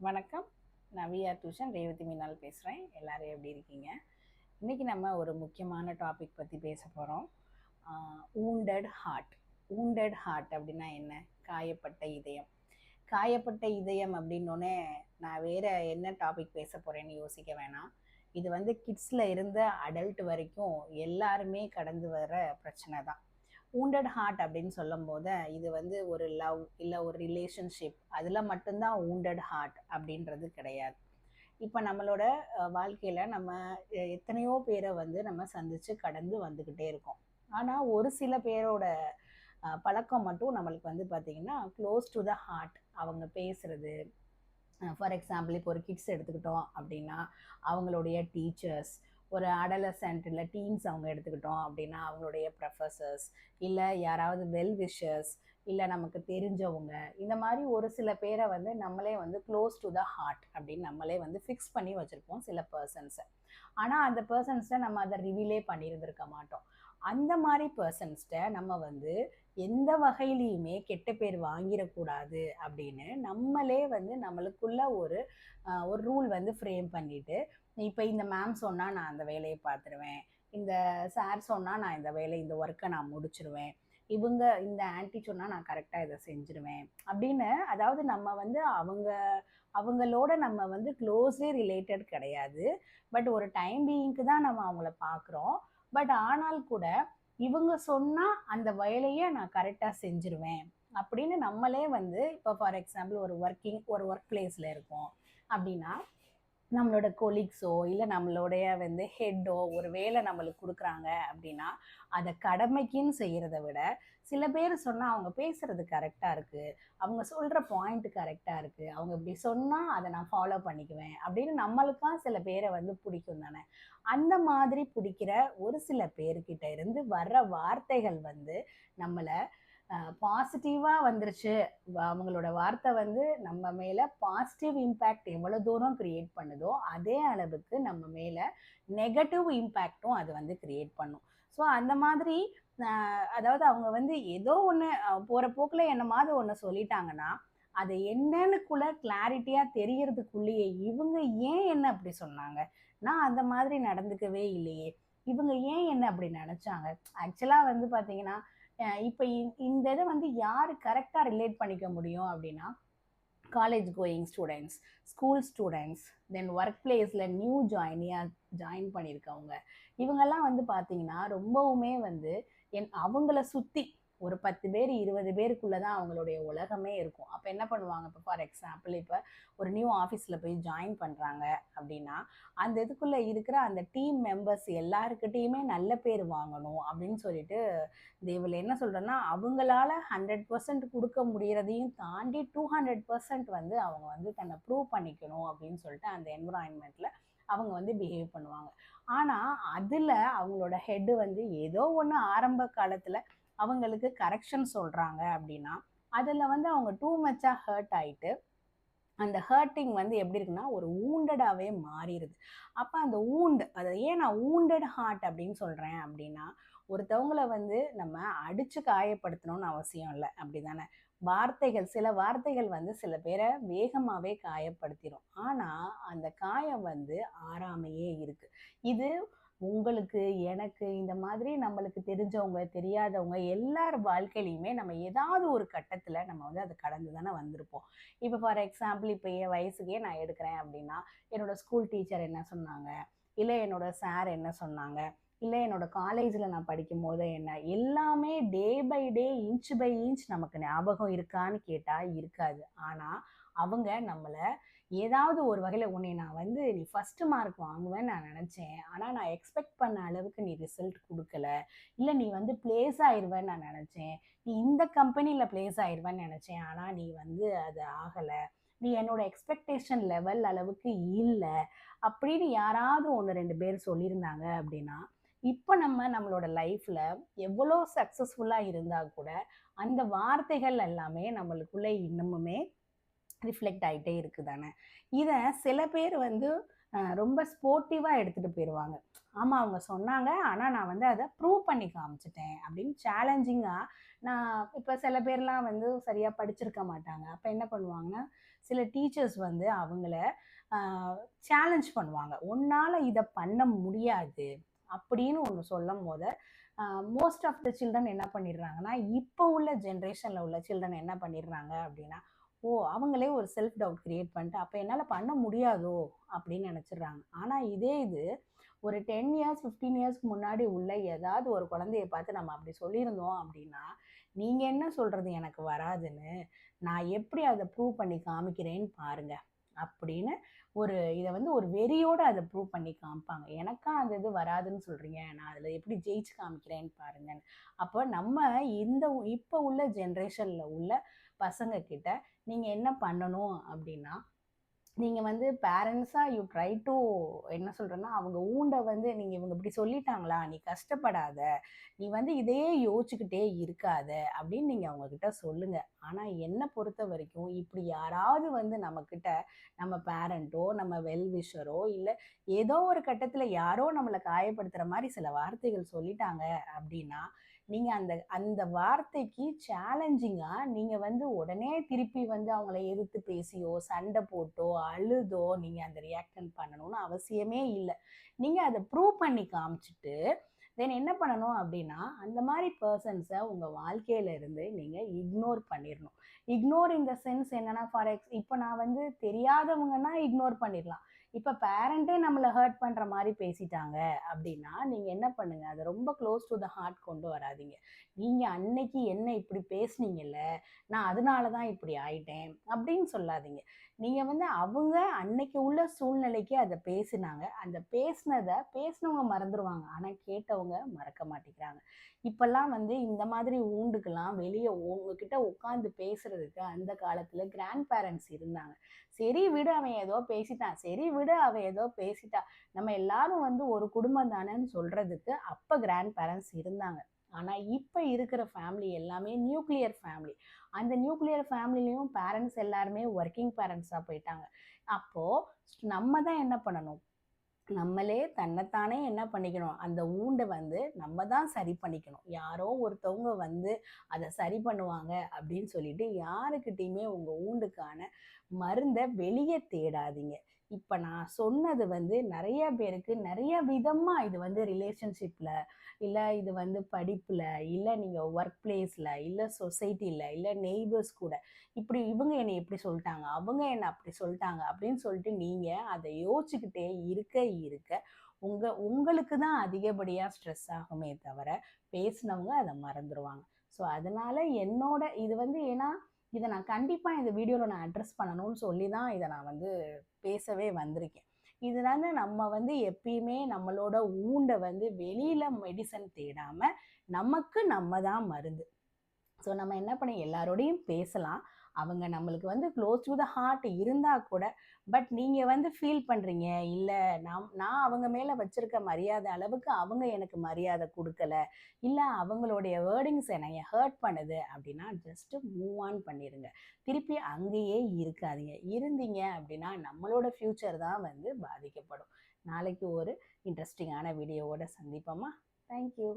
வணக்கம். நான் VR tuition Revathi மீனால் பேசுகிறேன். எல்லாரும் எப்படி இருக்கீங்க? இன்றைக்கி நம்ம ஒரு முக்கியமான டாபிக் பற்றி பேச போகிறோம். Wounded heart. ஊண்டட் ஹார்ட் அப்படின்னா என்ன? காயப்பட்ட இதயம். காயப்பட்ட இதயம் அப்படின்னோடனே நான் வேறு என்ன டாபிக் பேச போகிறேன்னு யோசிக்க வேணாம். இது வந்து கிட்ஸில் இருந்த அடல்ட் வரைக்கும் எல்லாருமே கடந்து வர பிரச்சனை தான். ஊண்டட் ஹார்ட் அப்படின்னு சொல்லும் போது இது வந்து ஒரு லவ் இல்லை ஒரு ரிலேஷன்ஷிப் அதில் மட்டும்தான் ஊண்டட் ஹார்ட் அப்படின்றது கிடையாது. இப்போ நம்மளோட வாழ்க்கையில் நம்ம எத்தனையோ பேரை வந்து நம்ம சந்தித்து கடந்து வந்துக்கிட்டே இருக்கோம். ஆனால் ஒரு சில பேரோட பழக்கம் மட்டும் நம்மளுக்கு வந்து பார்த்திங்கன்னா க்ளோஸ் டு த ஹார்ட். அவங்க பேசுகிறது, ஃபார் எக்ஸாம்பிள் இப்போ ஒரு கிட்ஸ் எடுத்துக்கிட்டோம் அப்படின்னா அவங்களுடைய டீச்சர்ஸ், ஒரு அடலசென்ட் இல்லை டீன்ஸ் அவங்க எடுத்துக்கிட்டோம் அப்படின்னா அவங்களுடைய ப்ரொஃபஸர்ஸ், இல்லை யாராவது வெல் விஷர்ஸ், இல்லை நமக்கு தெரிஞ்சவங்க, இந்த மாதிரி ஒரு சில பேரை வந்து நம்மளே வந்து க்ளோஸ் டு த ஹார்ட் அப்படின்னு நம்மளே வந்து ஃபிக்ஸ் பண்ணி வச்சுருப்போம் சில பர்சன்ஸை. ஆனால் அந்த பர்சன்ஸ்கிட்ட நம்ம அதை ரிவீலே பண்ணியிருந்திருக்க மாட்டோம். அந்த மாதிரி பர்சன்ஸ்கிட்ட நம்ம வந்து எந்த வகையிலையுமே கெட்ட பேர் வாங்கிடக்கூடாது அப்படின்னு நம்மளே வந்து நம்மளுக்குள்ள ஒரு ரூல் வந்து ஃப்ரேம் பண்ணிவிட்டு, இப்போ இந்த மேம் சொன்னால் நான் அந்த வேலையை பார்த்துருவேன், இந்த சார் சொன்னால் நான் இந்த ஒர்க்கை நான் முடிச்சிருவேன், இவங்க இந்த ஆன்ட்டி சொன்னால் நான் கரெக்டாக இதை செஞ்சுருவேன் அப்படின்னு. அதாவது நம்ம வந்து அவங்களோட நம்ம வந்து க்ளோஸ்லி ரிலேட்டட் கிடையாது. பட் ஒரு டைம் பீயிங்க்கு தான் நம்ம அவங்கள பார்க்குறோம். பட் ஆனால் கூட இவங்க சொன்னால் அந்த வேலையை நான் கரெக்டாக செஞ்சுருவேன் அப்படின்னு நம்மளே வந்து, இப்போ ஃபார் எக்ஸாம்பிள் ஒரு ஒர்க் பிளேஸில் இருக்கோம் அப்படின்னா நம்மளோட கொலீக்ஸோ இல்லை நம்மளுடைய வந்து ஹெட்டோ ஒரு வேலை நம்மளுக்கு கொடுக்குறாங்க அப்படின்னா அதை கடமைக்குன்னு செய்கிறத விட சில பேர் சொன்னால் அவங்க பேசுகிறது கரெக்டாக இருக்குது, அவங்க சொல்கிற பாயிண்ட் கரெக்டாக இருக்குது, அவங்க இப்படி சொன்னால் அதை நான் ஃபாலோ பண்ணிக்குவேன் அப்படின்னு நம்மளுக்காக சில பேரை வந்து பிடிக்கும் தானே. அந்த மாதிரி பிடிக்கிற ஒரு சில பேர்கிட்ட இருந்து வர்ற வார்த்தைகள் வந்து நம்மளை பாசிட்டிவாக வந்துருச்சு. அவங்களோட வார்த்தை வந்து நம்ம மேலே பாசிட்டிவ் இம்பேக்ட் எவ்வளோ தூரம் க்ரியேட் பண்ணுதோ அதே அளவுக்கு நம்ம மேலே நெகட்டிவ் இம்பேக்டும் அது வந்து க்ரியேட் பண்ணும். ஸோ அந்த மாதிரி அதாவது அவங்க வந்து ஏதோ ஒன்று போகிற போக்கில் என்ன மாதிரி ஒன்று சொல்லிட்டாங்கன்னா அது என்னன்னுக்குள்ள கிளாரிட்டியாக தெரியறதுக்குள்ளேயே இவங்க ஏன் என்ன அப்படி சொன்னாங்க, நான் அந்த மாதிரி நடந்துக்கவே இல்லையே, இவங்க ஏன் என்ன அப்படி நினச்சாங்க. ஆக்சுவலாக வந்து பார்த்தீங்கன்னா இப்போ இந்த இதை வந்து யார் கரெக்டாக ரிலேட் பண்ணிக்க முடியும் அப்படின்னா college going students, school students, தென் ஒர்க் பிளேஸில் நியூ ஜாயின் பண்ணியிருக்கவங்க, இவங்கெல்லாம் வந்து பார்த்தீங்கன்னா ரொம்பவுமே வந்து அவங்கள சுற்றி ஒரு 10 பேர் 20 பேருக்குள்ளே தான் அவங்களுடைய உலகமே இருக்கும். அப்போ என்ன பண்ணுவாங்க, இப்போ ஃபார் எக்ஸாம்பிள் இப்போ ஒரு நியூ ஆஃபீஸில் போய் ஜாயின் பண்ணுறாங்க அப்படின்னா அந்த இதுக்குள்ளே இருக்கிற அந்த டீம் மெம்பர்ஸ் எல்லாருக்கிட்டேயுமே நல்ல பேர் வாங்கணும் அப்படின்னு சொல்லிட்டு தேவில் என்ன சொல்கிறேன்னா அவங்களால 100% கொடுக்க முடிகிறதையும் தாண்டி 200% வந்து அவங்க வந்து தன்னை ப்ரூவ் பண்ணிக்கணும் அப்படின்னு சொல்லிட்டு அந்த என்விரான்மெண்ட்டில் அவங்க வந்து பிஹேவ் பண்ணுவாங்க. ஆனால் அதில் அவங்களோட ஹெட்டு வந்து ஏதோ ஒன்று ஆரம்ப காலத்தில் அவங்களுக்கு கரெக்ஷன் சொல்கிறாங்க அப்படின்னா அதில் வந்து அவங்க டூ மச்சாக ஹர்ட் ஆகிட்டு அந்த ஹர்ட்டிங் வந்து எப்படி இருக்குன்னா ஒரு ஊண்டடாகவே மாறிடுது. அப்போ அந்த அதை ஏன் நான் ஊண்டட் ஹார்ட் அப்படின்னு சொல்கிறேன் அப்படின்னா ஒருத்தவங்களை வந்து நம்ம அடித்து காயப்படுத்தணும்னு அவசியம் இல்லை, அப்படி தானே. சில வார்த்தைகள் வந்து சில பேரை வேகமாகவே காயப்படுத்திடும். ஆனால் அந்த காயம் வந்து ஆறாமையே இருக்குது. இது உங்களுக்கு எனக்கு இந்த மாதிரி நம்மளுக்கு தெரிஞ்சவங்க தெரியாதவங்க எல்லார் வாழ்க்கையிலையுமே நம்ம ஏதாவது ஒரு கட்டத்தில் நம்ம வந்து அதை கடந்து தானே வந்திருப்போம். இப்போ ஃபார் எக்ஸாம்பிள் இப்போ என் வயசுக்கே நான் எடுக்கிறேன் அப்படின்னா என்னோடய ஸ்கூல் டீச்சர் என்ன சொன்னாங்க, இல்லை என்னோடய சார் என்ன சொன்னாங்க, இல்லை என்னோடய காலேஜில் நான் படிக்கும் போது என்ன, எல்லாமே day by day inch by inch நமக்கு ஞாபகம் இருக்கான்னு கேட்டால் இருக்காது. ஆனால் அவங்க நம்மளை ஏதாவது ஒரு வகையில் உன்னை நான் வந்து நீ ஃபஸ்ட்டு மார்க் வாங்குவேன்னு நான் நினச்சேன், ஆனால் நான் எக்ஸ்பெக்ட் பண்ண அளவுக்கு நீ ரிசல்ட் கொடுக்கல, இல்லை நீ வந்து பிளேஸ் ஆயிடுவேன்னு நான் நினச்சேன், நீ இந்த கம்பெனியில் பிளேஸ் ஆயிடுவேன்னு நினச்சேன், ஆனால் நீ வந்து அது ஆகலை, நீ என்னோடய எக்ஸ்பெக்டேஷன் லெவல் அளவுக்கு இல்லை அப்படின்னு யாராவது 1-2 பேர் சொல்லியிருந்தாங்க அப்படின்னா இப்போ நம்மளோட லைஃப்பில் எவ்வளோ சக்ஸஸ்ஃபுல்லாக இருந்தால் கூட அந்த வார்த்தைகள் எல்லாமே நம்மளுக்குள்ளே இன்னமுமே ரிஃப்ளெக்ட் ஆகிட்டே இருக்குது தானே. இதை சில பேர் வந்து ரொம்ப ஸ்போர்ட்டிவாக எடுத்துகிட்டு போயிடுவாங்க. ஆமாம் அவங்க சொன்னாங்க, ஆனால் நான் வந்து அதை ப்ரூவ் பண்ணி காமிச்சிட்டேன் அப்படின்னு சேலஞ்சிங்காக. நான் இப்போ சில பேர்லாம் வந்து சரியாக படிச்சிருக்க மாட்டாங்க. அப்போ என்ன பண்ணுவாங்கன்னா சில டீச்சர்ஸ் வந்து அவங்கள சேலஞ்ச் பண்ணுவாங்க. உன்னால இதை பண்ண முடியாது அப்படின்னு ஒன்று சொல்லும் போது மோஸ்ட் ஆஃப் த சில்ட்ரன் என்ன பண்ணிடுறாங்கன்னா, இப்போ உள்ள ஜென்ரேஷனில் உள்ள சில்ட்ரன் என்ன பண்ணிடுறாங்க அப்படின்னா, ஓ அவங்களே ஒரு செல்ஃப் டவுட் கிரியேட் பண்ணிட்டு அப்போ என்னால் பண்ண முடியாதோ அப்படின்னு நினச்சிடுறாங்க. ஆனால் இதே இது ஒரு 10 இயர்ஸ் 15 இயர்ஸ்க்கு முன்னாடி உள்ள ஏதாவது ஒரு குழந்தைய பார்த்து நம்ம அப்படி சொல்லியிருந்தோம் அப்படின்னா, நீங்கள் என்ன சொல்கிறது எனக்கு வராதுன்னு, நான் எப்படி அதை ப்ரூவ் பண்ணி காமிக்கிறேன்னு பாருங்க அப்படின்னு இதை வந்து ஒரு வெறியோடு அதை ப்ரூவ் பண்ணி காமிப்பாங்க. எனக்கா அந்த இது வராதுன்னு சொல்கிறீங்க, நான் அதில் எப்படி ஜெயிச்சு காமிக்கிறேன்னு பாருங்கன்னு. அப்போ நம்ம இப்போ உள்ள ஜென்ரேஷனில் உள்ள பசங்க கிட்ட நீங்கள் என்ன பண்ணணும் அப்படின்னா, நீங்கள் வந்து பேரண்ட்ஸாக யூ ட்ரை டு என்ன சொல்கிறேன்னா, அவங்க ஊண்டை வந்து நீங்கள் இவங்க இப்படி சொல்லிட்டாங்களா, நீ கஷ்டப்படாத, நீ வந்து இதையே யோசிச்சுக்கிட்டே இருக்காத அப்படின்னு நீங்கள் அவங்கக்கிட்ட சொல்லுங்கள். ஆனால் என்னை பொறுத்த வரைக்கும் இப்படி யாராவது வந்து நம்மக்கிட்ட நம்ம பேரண்ட்டோ நம்ம வெல்விஷரோ இல்லை ஏதோ ஒரு கட்டத்தில் யாரோ நம்மளை காயப்படுத்துகிற மாதிரி சில வார்த்தைகள் சொல்லிட்டாங்க அப்படின்னா, நீங்கள் அந்த அந்த வார்த்தைக்கு சேலஞ்சிங்காக நீங்கள் வந்து உடனே திருப்பி வந்து அவங்கள எதிர்த்து பேசியோ சண்டை போட்டோ அழுதோ நீங்கள் அந்த ரியாக்ஷன் பண்ணணும்னு அவசியமே இல்லை. நீங்கள் அதை ப்ரூவ் பண்ணி காமிச்சிட்டு தென் என்ன பண்ணணும் அப்படின்னா, அந்த மாதிரி பர்சன்ஸை உங்கள் வாழ்க்கையில இருந்து நீங்கள் இக்னோர் பண்ணிடணும். இக்னோர் இன் த சென்ஸ் என்னன்னா, இப்போ நான் வந்து தெரியாதவங்கன்னா இக்னோர் பண்ணிடலாம். இப்போ பேரண்ட்டே நம்மளை ஹர்ட் பண்ணுற மாதிரி பேசிட்டாங்க அப்படின்னா நீங்கள் என்ன பண்ணுங்க, அதை ரொம்ப க்ளோஸ் டு த ஹார்ட் கொண்டு வராதிங்க. நீங்கள் அன்னைக்கு என்ன இப்படி பேசுனீங்கல்ல, நான் அதனால தான் இப்படி ஆயிட்டேன் அப்படின்னு சொல்லாதீங்க. நீங்கள் வந்து அவங்க அன்னைக்கு உள்ள சூழ்நிலைக்கு அதை பேசினாங்க, அந்த பேசினவங்க மறந்துடுவாங்க, ஆனால் கேட்டவங்க மறக்க மாட்டேங்கிறாங்க. இப்பெல்லாம் வந்து இந்த மாதிரி ஊண்டுக்கெல்லாம் வெளியே உங்ககிட்ட உட்காந்து பேசுறதுக்கு அந்த காலத்தில் கிராண்ட் பேரண்ட்ஸ் இருந்தாங்க. சரி விடு அவன் ஏதோ பேசிட்டான், சரி விடு அவன் ஏதோ பேசிட்டா, நம்ம எல்லாரும் வந்து ஒரு குடும்பம் தானேன்னு சொல்றதுக்கு அப்போ கிராண்ட் பேரண்ட்ஸ் இருந்தாங்க. ஆனால் இப்போ இருக்கிற ஃபேமிலி எல்லாமே நியூக்ளியர் ஃபேமிலி. அந்த நியூக்ளியர் ஃபேமிலிலையும் பேரண்ட்ஸ் எல்லாருமே ஒர்க்கிங் பேரண்ட்ஸாக போயிட்டாங்க. அப்போது நம்ம தான் என்ன பண்ணணும், நம்மளே தன்னைத்தானே என்ன பண்ணிக்கணும், அந்த ஊண்டை வந்து நம்ம தான் சரி பண்ணிக்கணும். யாரோ ஒருத்தவங்க வந்து அதை சரி பண்ணுவாங்க அப்படின்னு சொல்லிட்டு யாருக்கிட்டையுமே உங்கள் ஊண்டுக்கான மருந்தை வெளியே தேடாதீங்க. இப்போ நான் சொன்னது வந்து நிறைய பேருக்கு நிறைய விதமாக இது வந்து ரிலேஷன்ஷிப்பில் இல்லை இது வந்து படிப்பில் இல்லை நீங்கள் ஒர்க் பிளேஸில் இல்லை சொசைட்டியில் இல்லை நெய்பர்ஸ் கூட இப்படி இவங்க என்னை இப்படி சொல்லிட்டாங்க அவங்க என்னை அப்படி சொல்லிட்டாங்க அப்படின்னு சொல்லிட்டு நீங்கள் அதை யோசிச்சுக்கிட்டே இருக்க உங்களுக்கு தான் அதிகப்படியாக ஸ்ட்ரெஸ் ஆகுமே தவிர பேசினவங்க அதை மறந்துடுவாங்க. ஸோ அதனால என்னோட இது வந்து ஏன்னா இதை நான் கண்டிப்பாக இந்த வீடியோவில் நான் அட்ரஸ் பண்ணணும்னு சொல்லி தான் இதை நான் வந்து பேசவே வந்திருக்கேன். இதனால நம்ம வந்து எப்பயுமே நம்மளோட ஊண்டை வந்து வெளியில் மெடிசன் தேடாமல் நமக்கு நம்ம தான் மருந்து. ஸோ நம்ம என்ன பண்ணி எல்லாரோடையும் பேசலாம். அவங்க நம்மளுக்கு வந்து க்ளோஸ் டு த ஹார்ட் இருந்தால் கூட பட் நீங்கள் வந்து ஃபீல் பண்ணுறீங்க, இல்லை நான் அவங்க மேலே வச்சுருக்க மரியாதை அளவுக்கு அவங்க எனக்கு மரியாதை கொடுக்கல, இல்லை அவங்களுடைய வேர்டிங்ஸ் என்னை ஹர்ட் பண்ணுது அப்படின்னா ஜஸ்ட்டு மூவ் ஆன் பண்ணிடுங்க. திருப்பி அங்கேயே இருக்காதீங்க. இருந்தீங்க அப்படின்னா நம்மளோட ஃப்யூச்சர் தான் வந்து பாதிக்கப்படும். நாளைக்கு ஒரு இன்ட்ரெஸ்டிங்கான வீடியோவோட சந்திப்போமா. தேங்க்யூ.